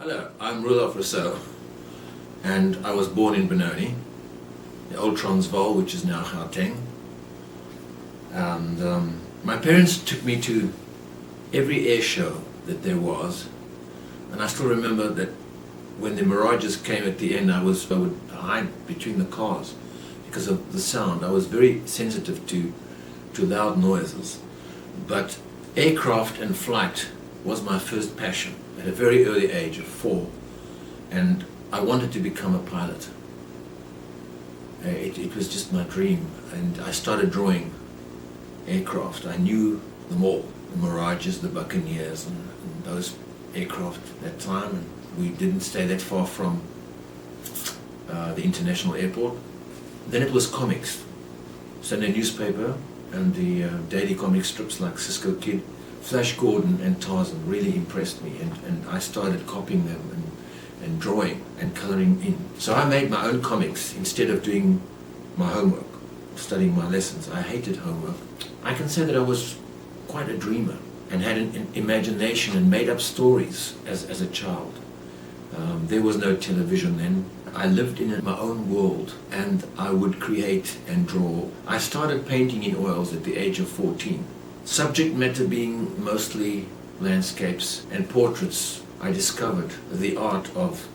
Hello, I'm Roelof Rossouw, and I was born in Benoni, the old Transvaal, which is now Gauteng. And my parents took me to every air show that there was, and I still remember that when the mirages came at the end, I would hide between the cars because of the sound. I was very sensitive to loud noises, but aircraft and flight was my first passion at a very early age of 4, and I wanted to become a pilot. It was just my dream, and I started drawing aircraft. I knew them all, the Mirages, the Buccaneers, and those aircraft at that time, and we didn't stay that far from the international airport. Then it was comics, Sunday newspaper, and the daily comic strips like Cisco Kid. Flash Gordon and Tarzan really impressed me, and I started copying them and drawing and coloring in. So I made my own comics instead of doing my homework, studying my lessons. I hated homework. I can say that I was quite a dreamer and had an imagination and made up stories as a child. There was no television then. I lived in my own world, and I would create and draw. I started painting in oils at the age of 14. Subject matter being mostly landscapes and portraits. I discovered the art of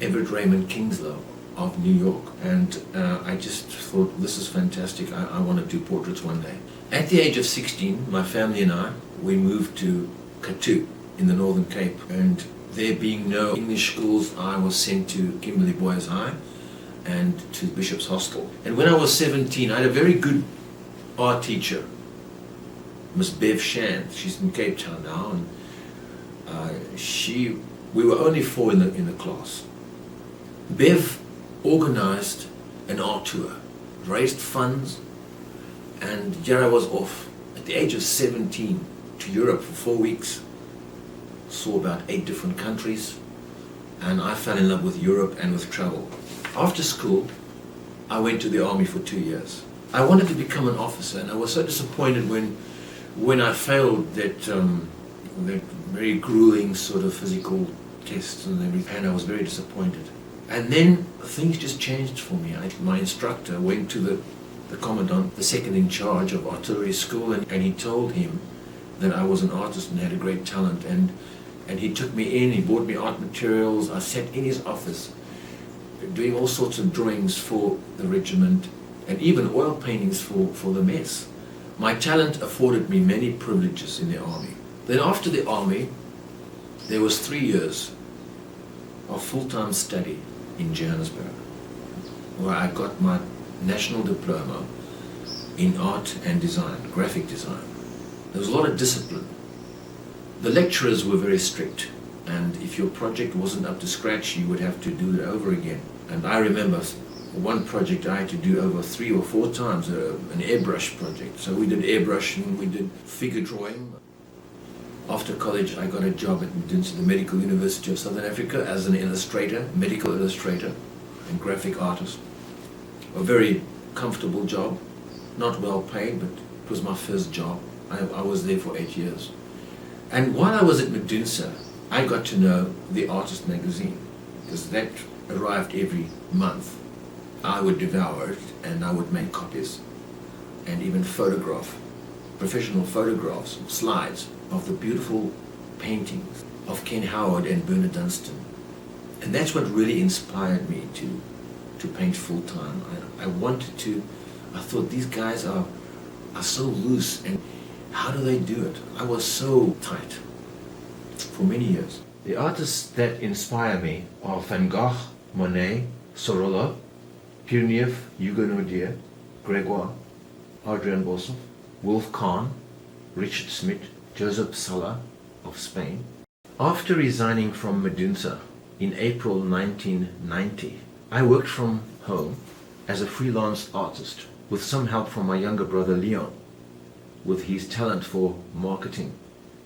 Everett Raymond Kingslow of New York, and I just thought, this is fantastic. I want to do portraits one day. At the age of 16, my family and I, we moved to Kathu in the Northern Cape, and there being no English schools, I was sent to Kimberley Boys High and to Bishop's Hostel. And when I was 17, I had a very good art teacher, Miss Bev Shand. She's in Cape Town now, and we were only 4 in the class. Bev organized an art tour, raised funds, and here I was off at the age of 17 to Europe for 4 weeks. Saw about 8 different countries, and I fell in love with Europe and with travel. After school, I went to the army for 2 years. I wanted to become an officer, and I was so disappointed when I failed that very grueling sort of physical tests and everything, and I was very disappointed. And then things just changed for me. My instructor went to the commandant, the second in charge of artillery school, and he told him that I was an artist and had a great talent, and he took me in, he bought me art materials. I sat in his office doing all sorts of drawings for the regiment and even oil paintings for the mess. My talent afforded me many privileges in the army. Then after the army, there was 3 years of full-time study in Johannesburg, where I got my national diploma in art and design, graphic design. There was a lot of discipline. The lecturers were very strict, and if your project wasn't up to scratch, you would have to do it over again. And I remember one project I had to do over 3 or 4 times, an airbrush project. So we did airbrushing, we did figure drawing. After college, I got a job at Invictus, the Medical University of Southern Africa, as an illustrator, medical illustrator and graphic artist. A very comfortable job, not well paid, but it was my first job. I was there for 8 years. And while I was at Medunsa, I got to know the Artist magazine, because that arrived every month. I would devour it, and I would make copies and even photograph, professional photographs, slides of the beautiful paintings of Ken Howard and Bernard Dunstan. And that's what really inspired me to paint full time. I thought, these guys are so loose, and how do they do it? I was so tight for many years. The artists that inspire me are Van Gogh, Monet, Sorolla, Pirniev, Hugo Naudier, Gregoire, Adrian Bosov, Wolf Kahn, Richard Smith, Joseph Sala of Spain. After resigning from Medunsa in April 1990, I worked from home as a freelance artist with some help from my younger brother Leon. With his talent for marketing,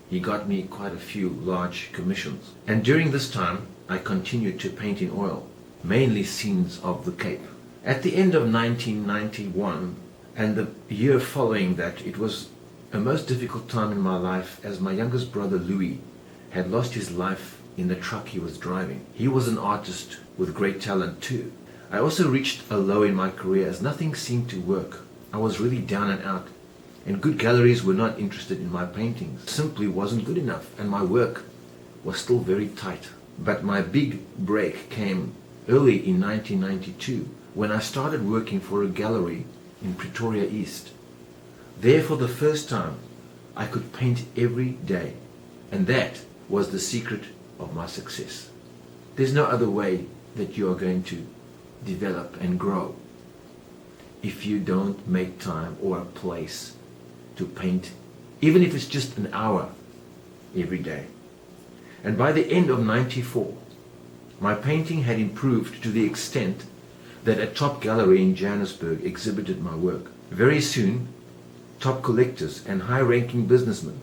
he got me quite a few large commissions. And during this time, I continued to paint in oil, mainly scenes of the Cape. At the end of 1991 and the year following that, it was a most difficult time in my life, as my youngest brother Louis had lost his life in the truck he was driving. He was an artist with great talent too. I also reached a low in my career as nothing seemed to work. I was really down and out, and good galleries were not interested in my paintings. It simply wasn't good enough, and my work was still very tight. But my big break came early in 1992 when I started working for a gallery in Pretoria East. There, for the first time, I could paint every day, and that was the secret of my success. There's no other way that you are going to develop and grow if you don't make time or a place to paint, even if it's just an hour every day. And by the end of '94, my painting had improved to the extent that a top gallery in Johannesburg exhibited my work. Very soon, top collectors and high-ranking businessmen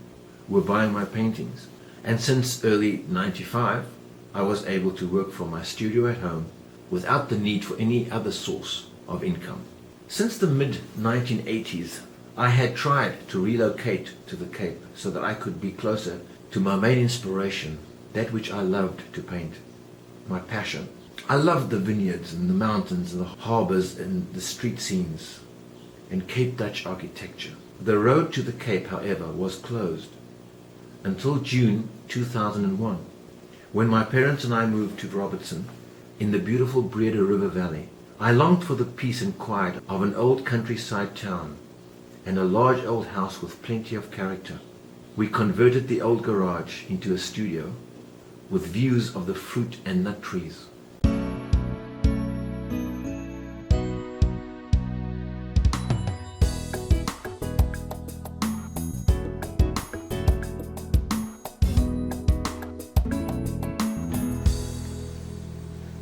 were buying my paintings. And since early '95, I was able to work from my studio at home without the need for any other source of income. Since the mid-1980s, I had tried to relocate to the Cape so that I could be closer to my main inspiration, that which I loved to paint, my passion. I loved the vineyards and the mountains and the harbors and the street scenes and Cape Dutch architecture. The road to the Cape, however, was closed until June 2001, when my parents and I moved to Robertson in the beautiful Breda River Valley. I longed for the peace and quiet of an old countryside town and a large old house with plenty of character. We converted the old garage into a studio with views of the fruit and nut trees.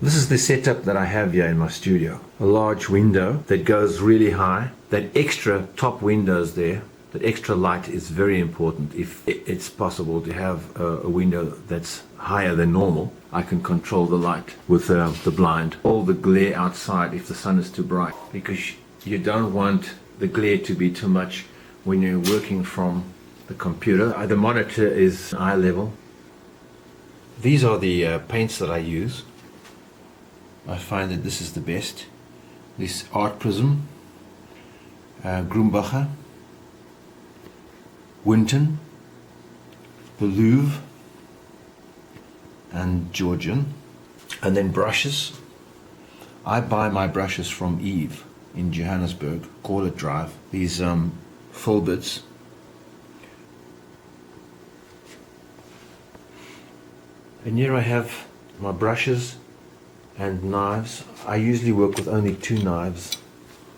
This is the setup that I have here in my studio. A large window that goes really high. That extra top windows there, that extra light is very important. If it's possible to have a window that's higher than normal, I can control the light with the blind. All the glare outside if the sun is too bright, because you don't want the glare to be too much when you're working from the computer. The monitor is eye level. These are the paints that I use. I find that this is the best. This Art Prism, Grumbacher, Winton, the Louvre, and Georgian. And then brushes. I buy my brushes from Eve in Johannesburg, Corlet Drive. These full bits. And here I have my brushes and knives. I usually work with only 2 knives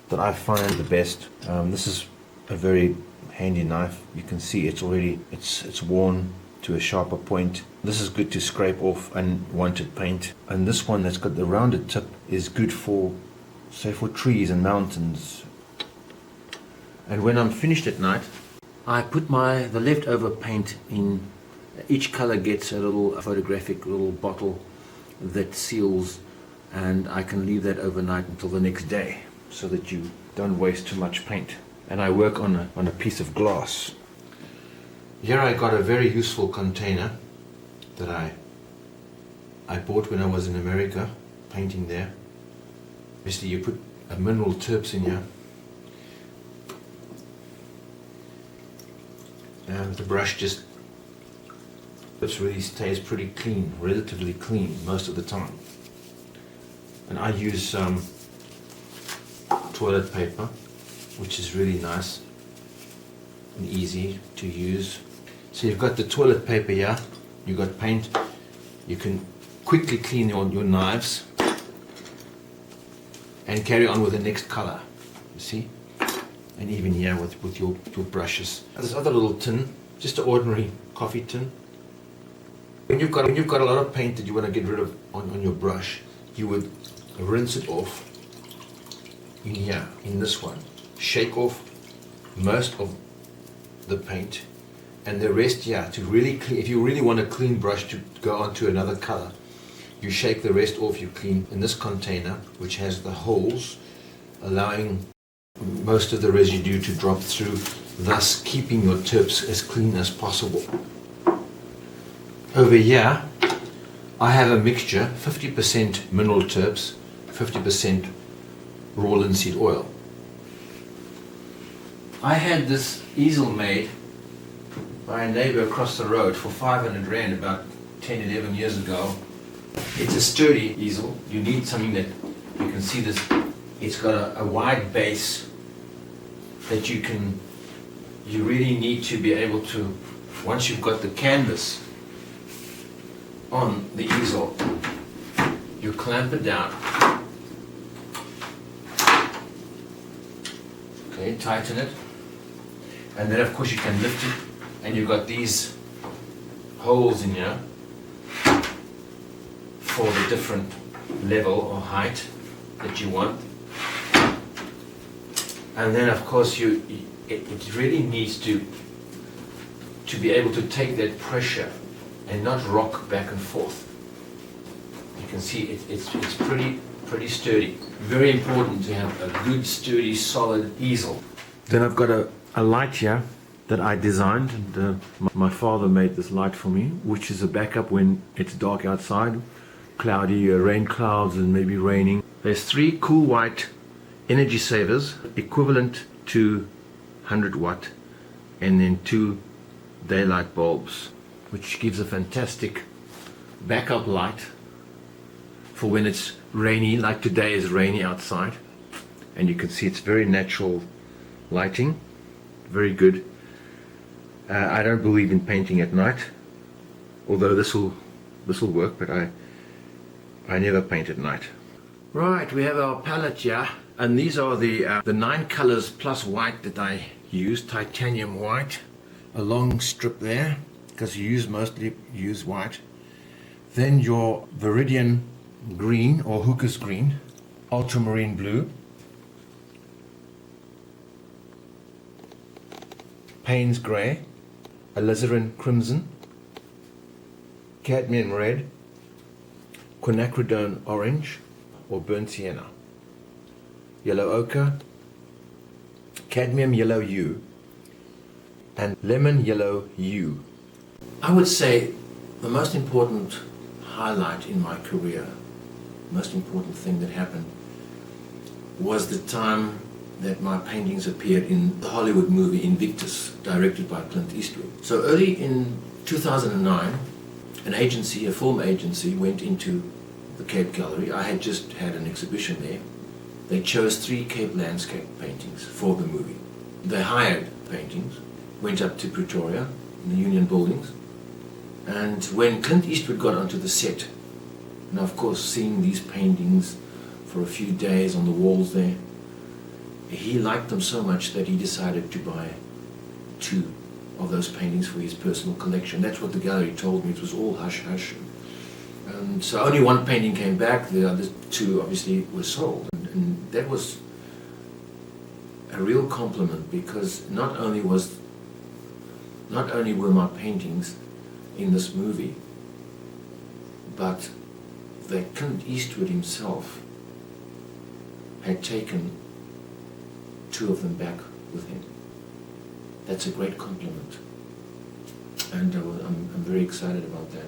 that I find the best. This is a very handy knife. You can see it's already it's worn to a sharper point. This is good to scrape off unwanted paint. And this one that's got the rounded tip is good for, say, for trees and mountains. And when I'm finished at night, I put the leftover paint in. Each color gets a little photographic little bottle that seals, and I can leave that overnight until the next day so that you don't waste too much paint. And I work on a piece of glass. Here I got a very useful container that I bought when I was in America painting there. Obviously you put a mineral terps in here, and the brush just really stays pretty clean, relatively clean most of the time. And I use toilet paper, which is really nice and easy to use. So you've got the toilet paper here, you've got paint, you can quickly clean your knives and carry on with the next color, you see? And even here with your brushes. This other little tin, just an ordinary coffee tin. When you've got a lot of paint that you want to get rid of on your brush, you would rinse it off in here, in this one. Shake off most of the paint, and the rest, to really clean. If you really want a clean brush to go onto another color, you shake the rest off. You clean in this container, which has the holes, allowing most of the residue to drop through, thus keeping your terps as clean as possible. Over here, I have a mixture, 50% mineral terps, 50% raw linseed oil. I had this easel made by a neighbor across the road for 500 Rand about 10, 11 years ago. It's a sturdy easel. You need something that, you can see this, it's got a wide base that you really need to be able to, once you've got the canvas on the easel, you clamp it down. Okay, tighten it. And then of course you can lift it, and you've got these holes in here for the different level or height that you want. And then of course it really needs to be able to take that pressure and not rock back and forth. You can see it's pretty sturdy. Very important to have a good, sturdy, solid easel. Then I've got a light here that I designed, and my father made this light for me, which is a backup when it's dark outside, cloudy, rain clouds and maybe raining. There's 3 cool white energy savers equivalent to 100 watt, and then 2 daylight bulbs, which gives a fantastic backup light for when it's rainy, like today is rainy outside. And you can see it's very natural lighting, very good. I don't believe in painting at night, although this will work, but I never paint at night. Right, we have our palette here, and these are the 9 colors plus white that I use. Titanium white, a long strip there, because you mostly use white. Then your Viridian green or Hooker's green, ultramarine blue, Payne's grey, alizarin crimson, cadmium red, quinacridone orange or burnt sienna, yellow ochre, cadmium yellow hue, and lemon yellow hue. I would say the most important highlight in my career, most important thing that happened, was the time that my paintings appeared in the Hollywood movie Invictus, directed by Clint Eastwood. So early in 2009, an agency, a film agency, went into the Cape Gallery. I had just had an exhibition there. They chose 3 Cape landscape paintings for the movie. They hired paintings, went up to Pretoria, in the Union Buildings, and when Clint Eastwood got onto the set, and of course seeing these paintings for a few days on the walls there, he liked them so much that he decided to buy 2 of those paintings for his personal collection. That's what the gallery told me. It was all hush-hush. And so only 1 painting came back. The other 2 obviously were sold. And that was a real compliment, because not only were my paintings in this movie, but that Clint Eastwood himself had taken 2 of them back with him. That's a great compliment, and I'm very excited about that.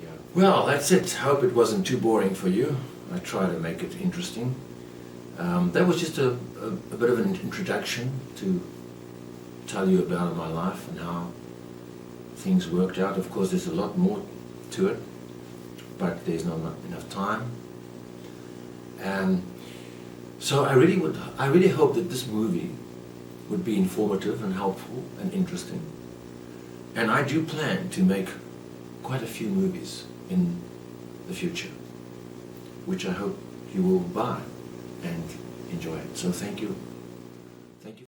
Yeah. Well, that's it. Hope it wasn't too boring for you. I try to make it interesting. That was just a bit of an introduction to tell you about my life and how things worked out. Of course, there's a lot more to it, but there's not enough time. So I really hope that this movie would be informative and helpful and interesting. And I do plan to make quite a few movies in the future, which I hope you will buy and enjoy. So thank you.